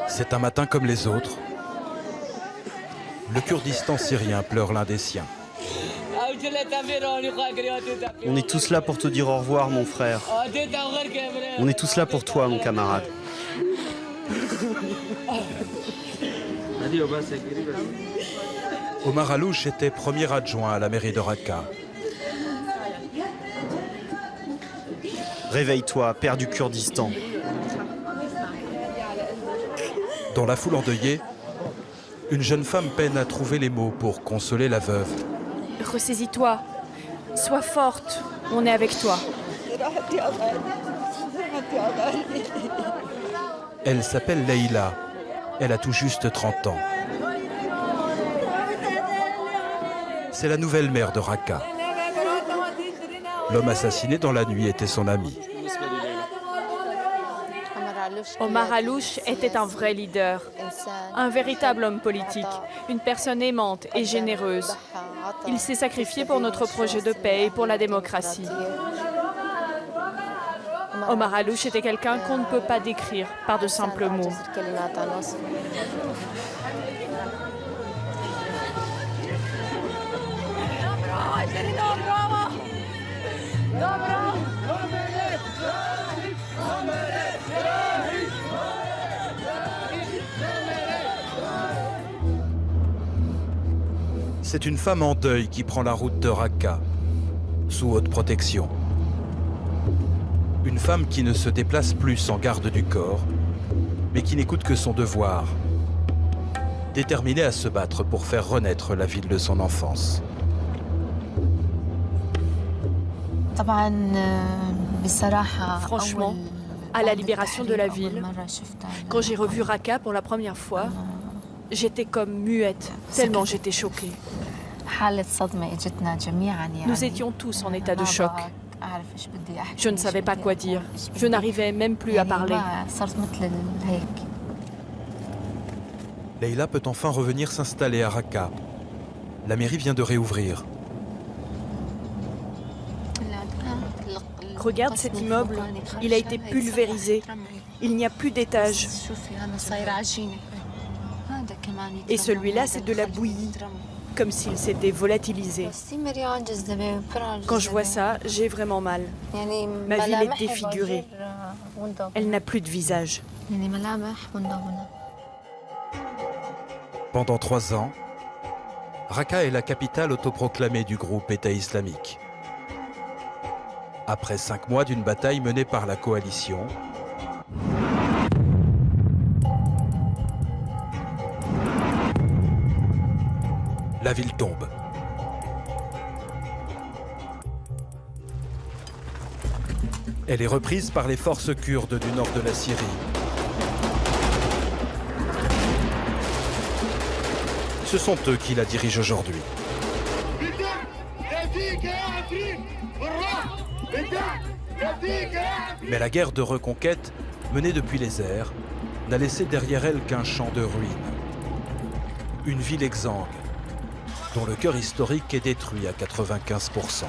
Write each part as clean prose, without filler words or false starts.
C'est un matin comme les autres. Le Kurdistan syrien pleure l'un des siens. On est tous là pour te dire au revoir, mon frère. On est tous là pour toi, mon camarade. Omar Alouche était premier adjoint à la mairie de Raqqa. Réveille-toi, père du Kurdistan. Dans la foule endeuillée, une jeune femme peine à trouver les mots pour consoler la veuve. Ressaisis-toi, sois forte, on est avec toi. Elle s'appelle Leïla, elle a tout juste 30 ans. C'est la nouvelle mère de Raqqa. L'homme assassiné dans la nuit était son ami. Omar Alouche était un vrai leader, un véritable homme politique, une personne aimante et généreuse. Il s'est sacrifié pour notre projet de paix et pour la démocratie. Omar Alouche était quelqu'un qu'on ne peut pas décrire par de simples mots. C'est une femme en deuil qui prend la route de Raqqa, sous haute protection. Une femme qui ne se déplace plus sans garde du corps, mais qui n'écoute que son devoir, déterminée à se battre pour faire renaître la ville de son enfance. Franchement, à la libération de la ville, quand j'ai revu Raqqa pour la première fois, j'étais comme muette, tellement j'étais choquée. Nous étions tous en état de choc. Je ne savais pas quoi dire. Je n'arrivais même plus à parler. Leïla peut enfin revenir s'installer à Raqqa. La mairie vient de réouvrir. Regarde cet immeuble, il a été pulvérisé. Il n'y a plus d'étage. Et celui-là, c'est de la bouillie, comme s'il s'était volatilisé. Quand je vois ça, j'ai vraiment mal. Ma ville est défigurée. Elle n'a plus de visage. Pendant 3 ans, Raqqa est la capitale autoproclamée du groupe État islamique. Après 5 mois d'une bataille menée par la coalition, la ville tombe. Elle est reprise par les forces kurdes du nord de la Syrie. Ce sont eux qui la dirigent aujourd'hui. Mais la guerre de reconquête, menée depuis les airs, n'a laissé derrière elle qu'un champ de ruines. Une ville exsangue, dont le cœur historique est détruit à 95%.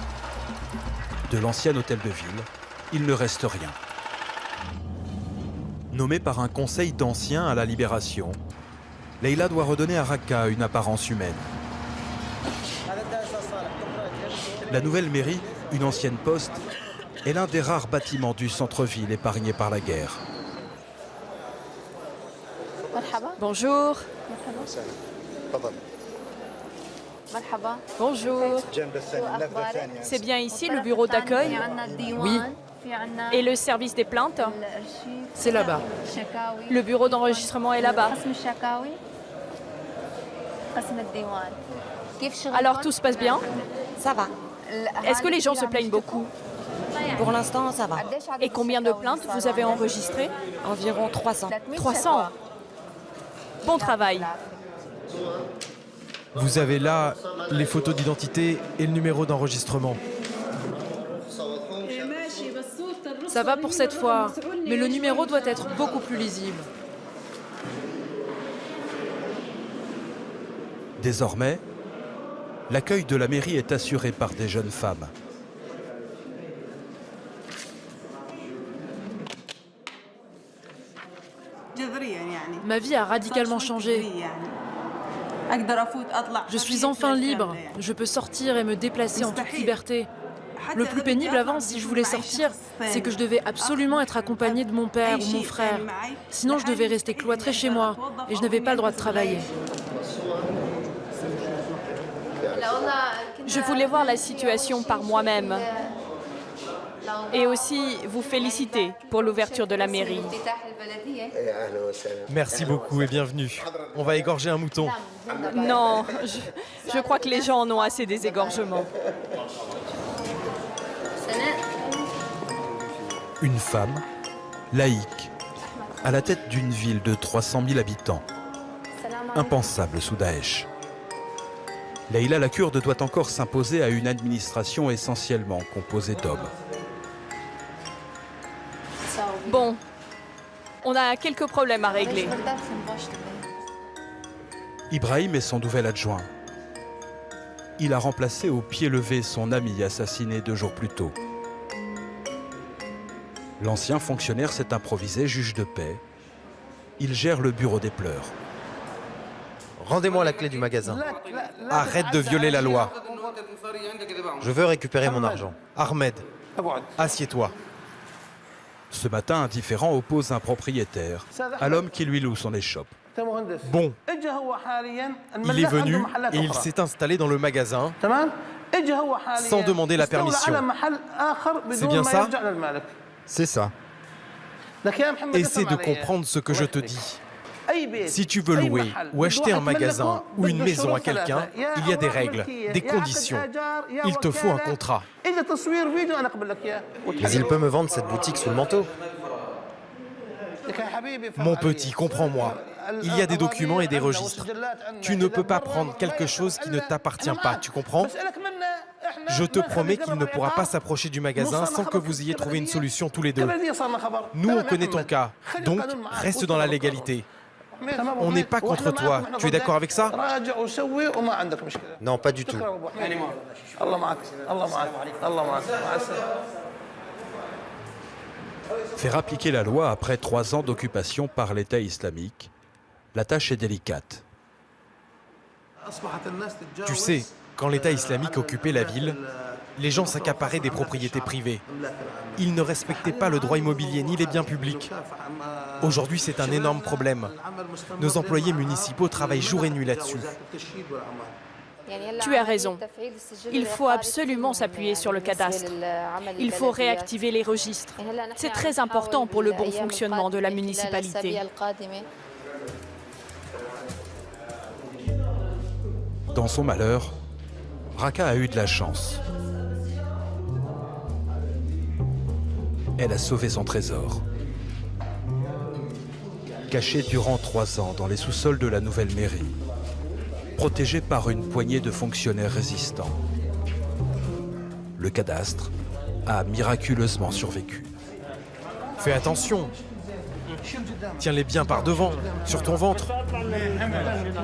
De l'ancien hôtel de ville, il ne reste rien. Nommée par un conseil d'anciens à la libération, Leïla doit redonner à Raqqa une apparence humaine. La nouvelle mairie, une ancienne poste, est l'un des rares bâtiments du centre-ville épargné par la guerre. Bonjour. Bonjour. C'est bien ici le bureau d'accueil? Oui. Et le service des plaintes? C'est là-bas. Le bureau d'enregistrement est là-bas. Alors tout se passe bien? Ça va. Est-ce que les gens se plaignent beaucoup? Pour l'instant, ça va. Et combien de plaintes vous avez enregistrées? Environ 300. 300. Bon travail. Vous avez là les photos d'identité et le numéro d'enregistrement. Ça va pour cette fois, mais le numéro doit être beaucoup plus lisible. Désormais, L'accueil de la mairie est assuré par des jeunes femmes. Ma vie a radicalement changé. Je suis enfin libre. Je peux sortir et me déplacer en toute liberté. Le plus pénible avant, si je voulais sortir, c'est que je devais absolument être accompagnée de mon père ou mon frère. Sinon, je devais rester cloîtrée chez moi et je n'avais pas le droit de travailler. Je voulais voir la situation par moi-même. Et aussi vous féliciter pour l'ouverture de la mairie. Merci beaucoup et bienvenue. On va égorger un mouton. Non, je crois que les gens en ont assez des égorgements. Une femme, laïque, à la tête d'une ville de 300 000 habitants. Impensable sous Daesh. Leïla la Kurde doit encore s'imposer à une administration essentiellement composée d'hommes. Bon, on a quelques problèmes à régler. Ibrahim est son nouvel adjoint. Il a remplacé au pied levé son ami assassiné 2 jours plus tôt. L'ancien fonctionnaire s'est improvisé juge de paix. Il gère le bureau des pleurs. Rendez-moi la clé du magasin. Arrête de violer la loi. Je veux récupérer mon argent. Ahmed, assieds-toi. Ce matin, un différend oppose un propriétaire à l'homme qui lui loue son échoppe. Bon, il est venu et il s'est installé dans le magasin sans demander la permission. C'est bien ça? C'est ça. Essaie de comprendre ce que je te dis. Si tu veux louer ou acheter un magasin ou une maison à quelqu'un, il y a des règles, des conditions. Il te faut un contrat. Mais il peut me vendre cette boutique sous le manteau. Mon petit, comprends-moi. Il y a des documents et des registres. Tu ne peux pas prendre quelque chose qui ne t'appartient pas, tu comprends? Je te promets qu'il ne pourra pas s'approcher du magasin sans que vous ayez trouvé une solution tous les deux. Nous, on connaît ton cas, donc reste dans la légalité. On n'est pas contre toi. Tu es d'accord avec ça? Non, pas du tout. Faire appliquer la loi après 3 ans d'occupation par l'État islamique, la tâche est délicate. Tu sais, quand l'État islamique occupait la ville, les gens s'accaparaient des propriétés privées. Ils ne respectaient pas le droit immobilier ni les biens publics. Aujourd'hui, c'est un énorme problème. Nos employés municipaux travaillent jour et nuit là-dessus. Tu as raison. Il faut absolument s'appuyer sur le cadastre. Il faut réactiver les registres. C'est très important pour le bon fonctionnement de la municipalité. Dans son malheur, Raqqa a eu de la chance. Elle a sauvé son trésor. Caché durant 3 ans dans les sous-sols de la nouvelle mairie, protégé par une poignée de fonctionnaires résistants, le cadastre a miraculeusement survécu. Fais attention. Tiens-les bien par devant, sur ton ventre.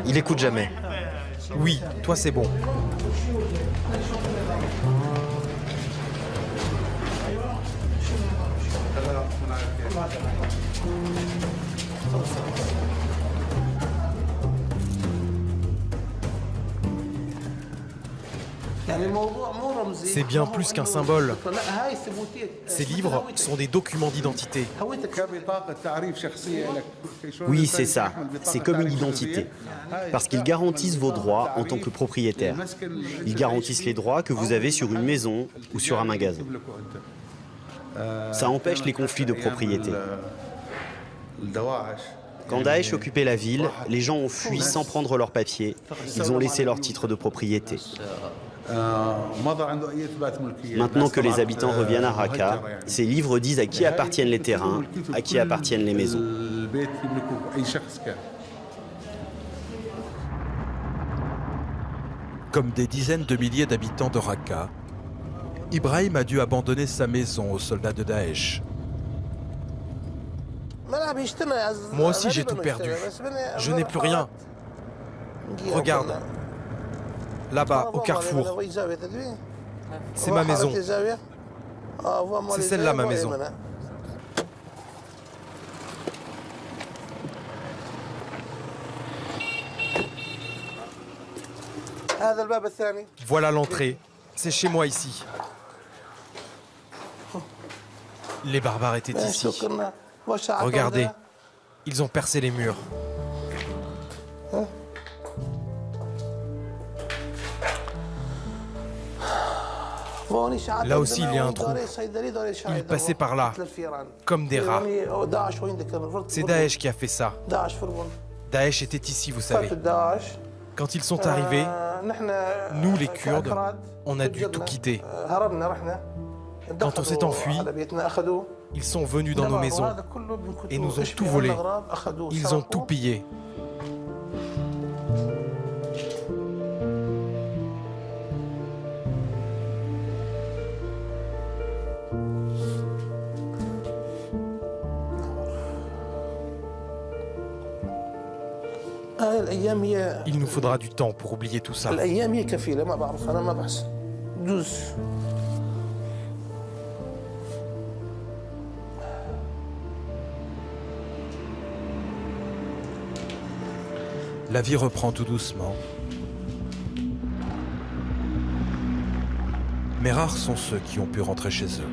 Il écoute jamais. Oui, toi c'est bon. C'est bien plus qu'un symbole. Ces livres sont des documents d'identité. Oui, c'est ça. C'est comme une identité. Parce qu'ils garantissent vos droits en tant que propriétaire. Ils garantissent les droits que vous avez sur une maison ou sur un magasin. Ça empêche les conflits de propriété. Quand Daesh occupait la ville, les gens ont fui sans prendre leurs papiers. Ils ont laissé leur titre de propriété. Maintenant que les habitants reviennent à Raqqa, ces livres disent à qui appartiennent les terrains, à qui appartiennent les maisons. Comme des dizaines de milliers d'habitants de Raqqa, Ibrahim a dû abandonner sa maison aux soldats de Daesh. Moi aussi j'ai tout perdu. Je n'ai plus rien. Regarde. là-bas, au carrefour. C'est ma maison. C'est celle-là, ma maison. Voilà l'entrée. C'est chez moi ici. Les barbares étaient ici. Regardez, ils ont percé les murs. Là aussi, il y a un trou. Ils passaient par là, comme des rats. C'est Daesh qui a fait ça. Daesh était ici, vous savez. Quand ils sont arrivés, nous, les Kurdes, on a dû tout quitter. Quand on s'est enfui, ils sont venus dans nos maisons et nous ont tout volé. Ils ont tout pillé. Il nous faudra du temps pour oublier tout ça. La vie reprend tout doucement. Mais rares sont ceux qui ont pu rentrer chez eux.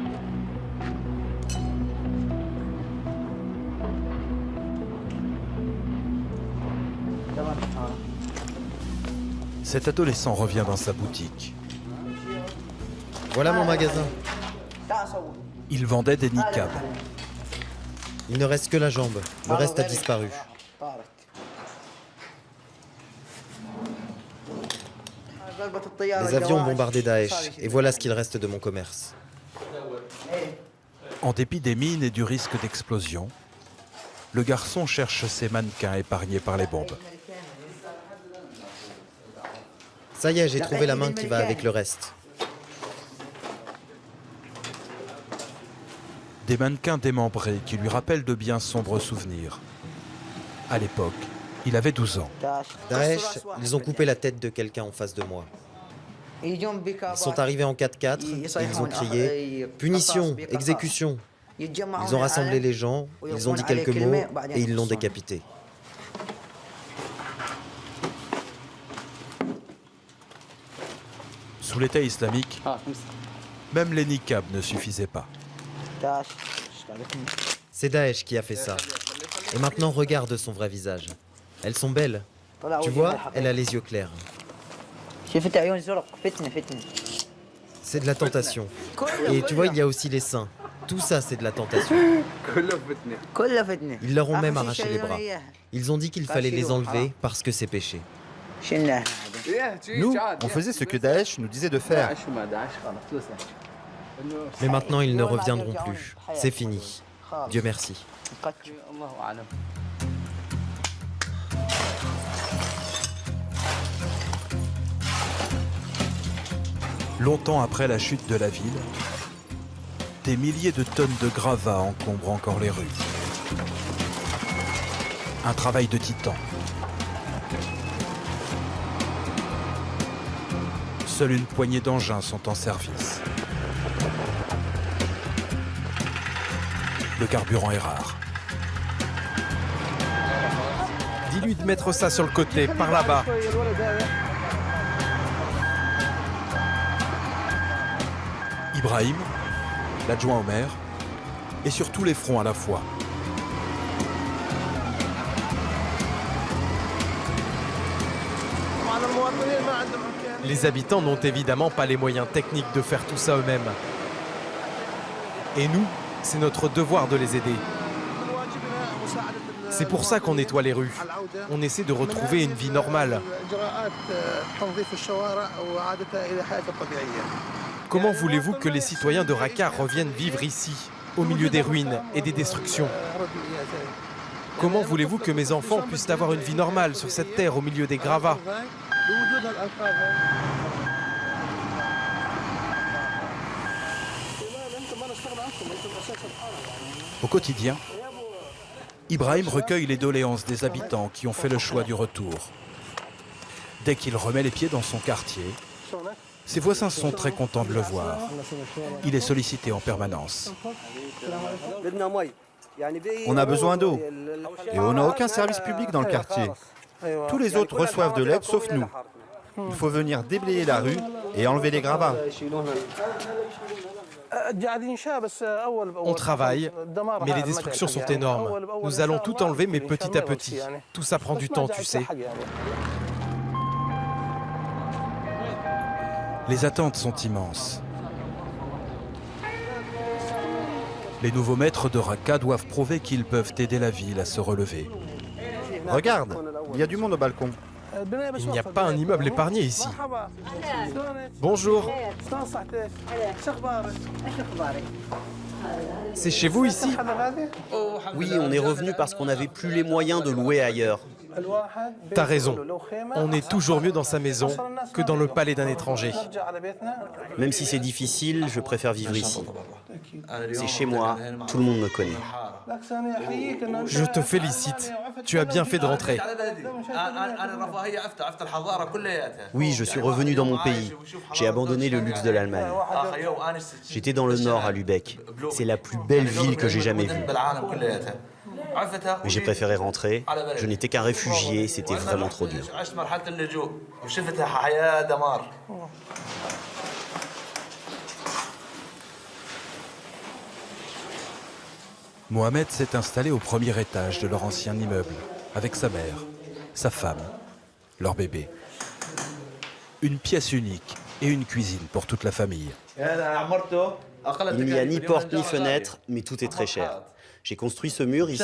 Cet adolescent revient dans sa boutique. Voilà mon magasin. Il vendait des niqabs. Il ne reste que la jambe. Le reste a disparu. Les avions ont bombardé Daesh. Et voilà ce qu'il reste de mon commerce. En dépit des mines et du risque d'explosion, le garçon cherche ses mannequins épargnés par les bombes. Ça y est, j'ai trouvé la main qui va avec le reste. Des mannequins démembrés qui lui rappellent de bien sombres souvenirs. À l'époque, il avait 12 ans. Daesh, ils ont coupé la tête de quelqu'un en face de moi. Ils sont arrivés en 4x4 et ils ont crié « Punition, exécution ». Ils ont rassemblé les gens, ils ont dit quelques mots et ils l'ont décapité. Sous l'État islamique, même les niqabs ne suffisaient pas. C'est Daesh qui a fait ça. Et maintenant, regarde son vrai visage. Elles sont belles. Tu vois, elle a les yeux clairs. C'est de la tentation. Et tu vois, il y a aussi les seins. Tout ça, c'est de la tentation. Ils leur ont même arraché les bras. Ils ont dit qu'il fallait les enlever parce que c'est péché. Nous, on faisait ce que Daesh nous disait de faire. Mais maintenant, ils ne reviendront plus. C'est fini. Dieu merci. Longtemps après la chute de la ville, des milliers de tonnes de gravats encombrent encore les rues. Un travail de titan. Seule une poignée d'engins sont en service. Le carburant est rare. Dis-lui de mettre ça sur le côté, par là-bas. Ibrahim, l'adjoint au maire, et sur tous les fronts à la fois. Les habitants n'ont évidemment pas les moyens techniques de faire tout ça eux-mêmes. Et nous, c'est notre devoir de les aider. C'est pour ça qu'on nettoie les rues. On essaie de retrouver une vie normale. Comment voulez-vous que les citoyens de Raqqa reviennent vivre ici, au milieu des ruines et des destructions? Comment voulez-vous que mes enfants puissent avoir une vie normale sur cette terre au milieu des gravats? Au quotidien, Ibrahim recueille les doléances des habitants qui ont fait le choix du retour. Dès qu'il remet les pieds dans son quartier, ses voisins sont très contents de le voir. Il est sollicité en permanence. On a besoin d'eau. Et on n'a aucun service public dans le quartier. Tous les autres reçoivent de l'aide sauf nous. Il faut venir déblayer la rue et enlever les gravats. On travaille, mais les destructions sont énormes. Nous allons tout enlever, mais petit à petit. Tout ça prend du temps, tu sais. Les attentes sont immenses. Les nouveaux maîtres de Raqqa doivent prouver qu'ils peuvent aider la ville à se relever. Regarde, il y a du monde au balcon. Il n'y a pas un immeuble épargné ici. Bonjour. C'est chez vous ici? Oui, on est revenu parce qu'on n'avait plus les moyens de louer ailleurs. T'as raison. On est toujours mieux dans sa maison que dans le palais d'un étranger. Même si c'est difficile, je préfère vivre ici. C'est chez moi, tout le monde me connaît. Je te félicite. Tu as bien fait de rentrer. Oui, je suis revenu dans mon pays. J'ai abandonné le luxe de l'Allemagne. J'étais dans le nord, à Lübeck. C'est la plus belle ville que j'ai jamais vue. Mais j'ai préféré rentrer. Je n'étais qu'un réfugié, c'était vraiment trop dur. Mohamed s'est installé au premier étage de leur ancien immeuble, avec sa mère, sa femme, leur bébé. Une pièce unique et une cuisine pour toute la famille. Il n'y a ni porte ni fenêtre, mais tout est très cher. J'ai construit ce mur ici,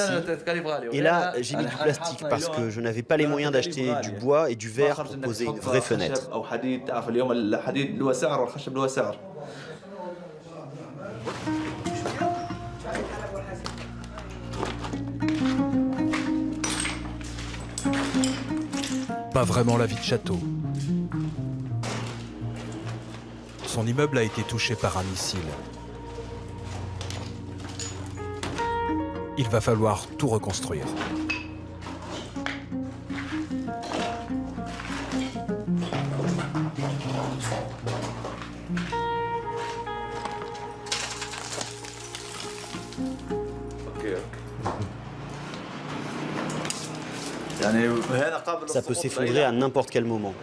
et là, j'ai mis du plastique parce que je n'avais pas les moyens d'acheter du bois et du verre pour poser une vraie fenêtre. Pas vraiment la vie de château. Son immeuble a été touché par un missile. Il va falloir tout reconstruire. Ça peut s'effondrer à n'importe quel moment.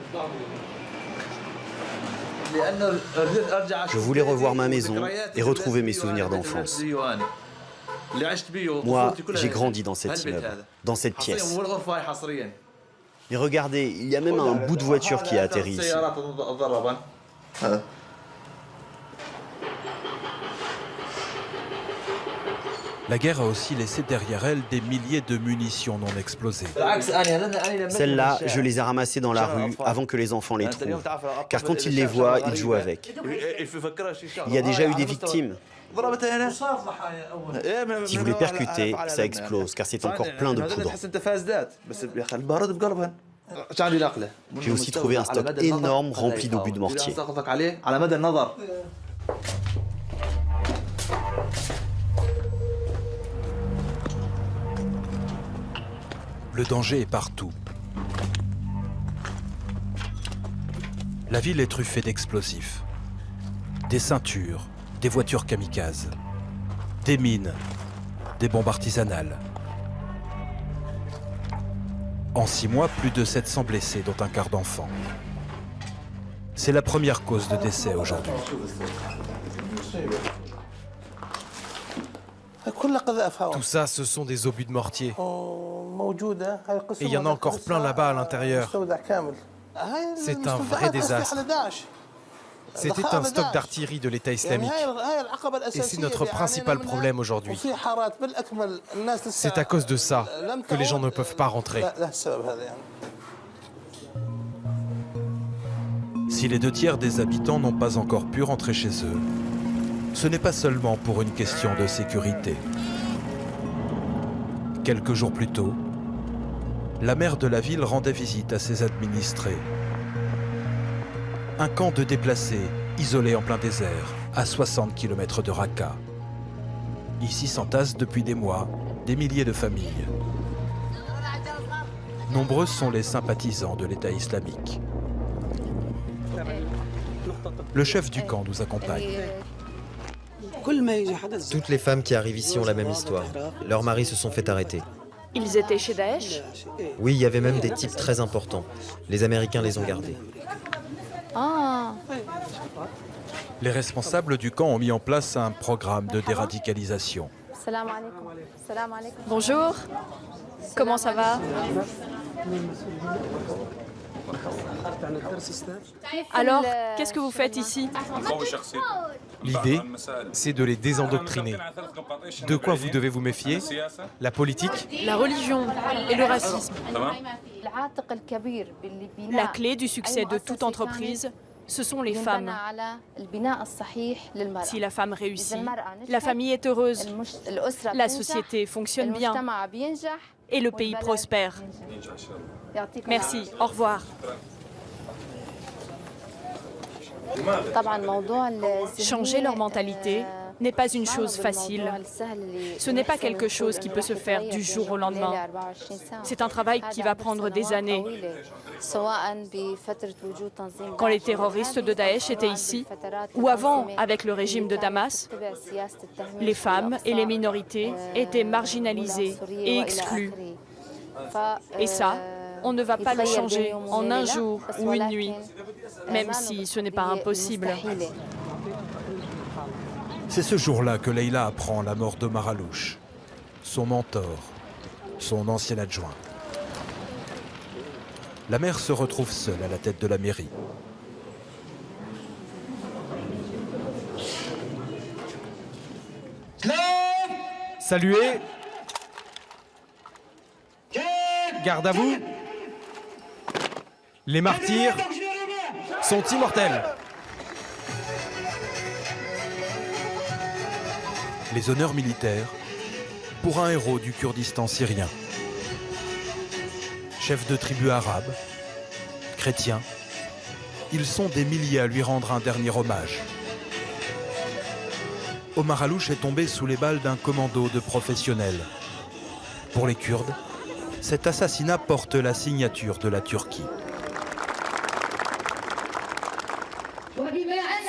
Je voulais revoir ma maison et retrouver mes souvenirs d'enfance. Moi, j'ai grandi dans cet immeuble, dans cette pièce. Et regardez, il y a même un bout de voiture qui a atterri ici. La guerre a aussi laissé derrière elle des milliers de munitions non explosées. Celles-là, je les ai ramassées dans la rue avant que les enfants les trouvent. Car quand ils les voient, ils jouent avec. Il y a déjà eu des victimes. Si vous les percutez, ça explose, car c'est encore plein de poudre. J'ai aussi trouvé un stock énorme rempli d'obus de mortier. Le danger est partout. La ville est truffée d'explosifs. Des ceintures, des voitures kamikazes, des mines, des bombes artisanales. En 6 mois, plus de 700 blessés, dont un quart d'enfants. C'est la première cause de décès aujourd'hui. Tout ça, ce sont des obus de mortier. Et il y en a encore plein là-bas à l'intérieur. C'est un vrai désastre. C'était un stock d'artillerie de l'État islamique. Et c'est notre principal problème aujourd'hui. C'est à cause de ça que les gens ne peuvent pas rentrer. Si les 2 tiers des habitants n'ont pas encore pu rentrer chez eux, ce n'est pas seulement pour une question de sécurité. Quelques jours plus tôt, la maire de la ville rendait visite à ses administrés. Un camp de déplacés, isolé en plein désert, à 60 km de Raqqa. Ici s'entassent depuis des mois des milliers de familles. Nombreux sont les sympathisants de l'État islamique. Le chef du camp nous accompagne. Toutes les femmes qui arrivent ici ont la même histoire. Leurs maris se sont fait arrêter. Ils étaient chez Daesh? Oui, il y avait même des types très importants. Les Américains les ont gardés. Les responsables du camp ont mis en place un programme de déradicalisation. Bonjour. Comment ça va? Alors, qu'est-ce que vous faites ici? L'idée, c'est de les désendoctriner. De quoi vous devez vous méfier? La politique? La religion et le racisme. La clé du succès de toute entreprise, ce sont les femmes. Si la femme réussit, la famille est heureuse, la société fonctionne bien et le pays prospère. Merci, au revoir. Changer leur mentalité n'est pas une chose facile. Ce n'est pas quelque chose qui peut se faire du jour au lendemain. C'est un travail qui va prendre des années. Quand les terroristes de Daesh étaient ici, ou avant avec le régime de Damas, les femmes et les minorités étaient marginalisées et exclues. Et ça, on ne va pas le changer en un jour ou une nuit, même si ce n'est pas impossible. C'est ce jour-là que Leïla apprend la mort d'Omar Allouche, son mentor, son ancien adjoint. La mère se retrouve seule à la tête de la mairie. Saluez! Garde à vous! Les martyrs sont immortels! Les honneurs militaires pour un héros du Kurdistan syrien. Chef de tribu arabe, chrétien, ils sont des milliers à lui rendre un dernier hommage. Omar Allouche est tombé sous les balles d'un commando de professionnels. Pour les Kurdes, cet assassinat porte la signature de la Turquie.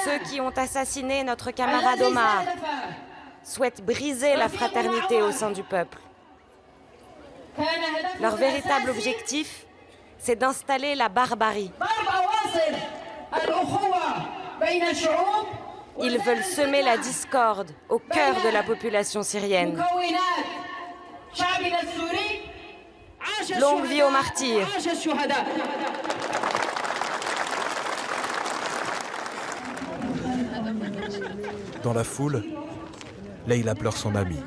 Ceux qui ont assassiné notre camarade Omar souhaitent briser la fraternité au sein du peuple. Leur véritable objectif, c'est d'installer la barbarie. Ils veulent semer la discorde au cœur de la population syrienne. Longue vie aux martyrs. Dans la foule, Leïla pleure son ami.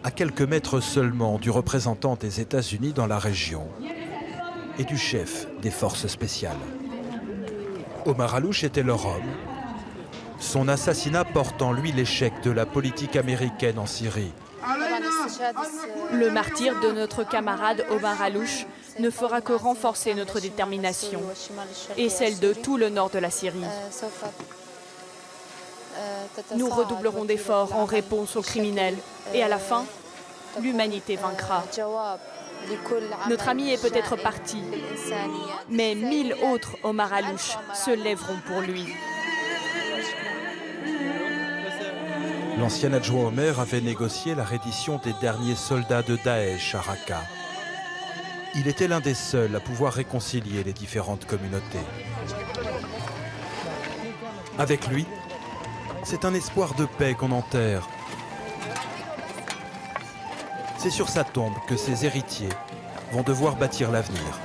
À quelques mètres seulement du représentant des États-Unis dans la région et du chef des forces spéciales. Omar Allouche était leur homme. Son assassinat porte en lui l'échec de la politique américaine en Syrie. Le martyre de notre camarade Omar Allouche ne fera que renforcer notre détermination et celle de tout le nord de la Syrie. Nous redoublerons d'efforts en réponse aux criminels et à la fin, l'humanité vaincra. Notre ami est peut-être parti, mais 1000 autres Omar Allouche se lèveront pour lui. L'ancien adjoint Omer avait négocié la reddition des derniers soldats de Daesh à Raqqa. Il était l'un des seuls à pouvoir réconcilier les différentes communautés. Avec lui, c'est un espoir de paix qu'on enterre. C'est sur sa tombe que ses héritiers vont devoir bâtir l'avenir.